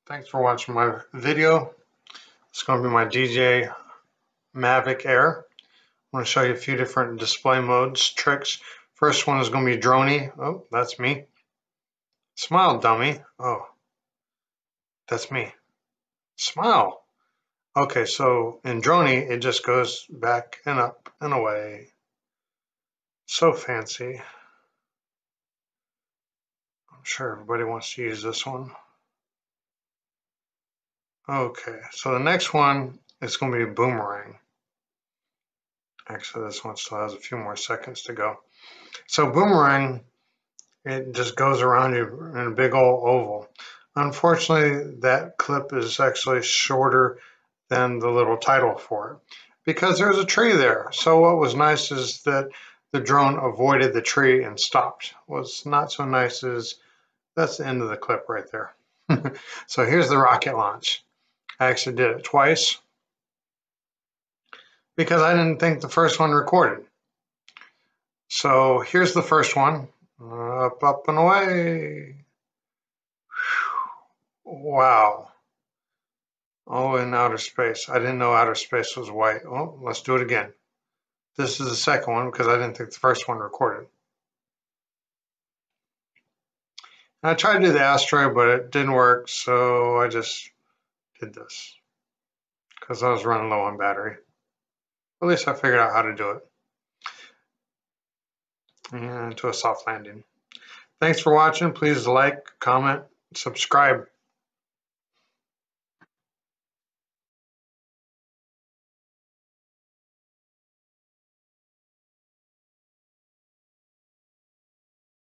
Thanks for watching my video. It's going to be my DJI Mavic Air. I'm going to show you a few different display modes, tricks. First one is going to be Dronie. Oh, that's me. Smile, dummy. Oh, that's me. Smile. Okay, so in Dronie, it just goes back and up and away. So fancy. I'm sure everybody wants to use this one. Okay, so the next one is going to be Boomerang. Actually, this one still has a few more seconds to go. So Boomerang, it just goes around you in a big old oval. Unfortunately, that clip is actually shorter than the little title for it because there's a tree there. So what was nice is that the drone avoided the tree and stopped. What's not so nice is that's the end of the clip right there. So here's the rocket launch. I actually did it twice because I didn't think the first one recorded. So here's the first one. Up, up, and away. Wow. Oh, in outer space. I didn't know outer space was white. Oh, let's do it again. This is the second one because I didn't think the first one recorded. And I tried to do the asteroid, but it didn't work, so I just did this because I was running low on battery. At least I figured out how to do it. And to a soft landing. Thanks for watching. Please like, comment, subscribe.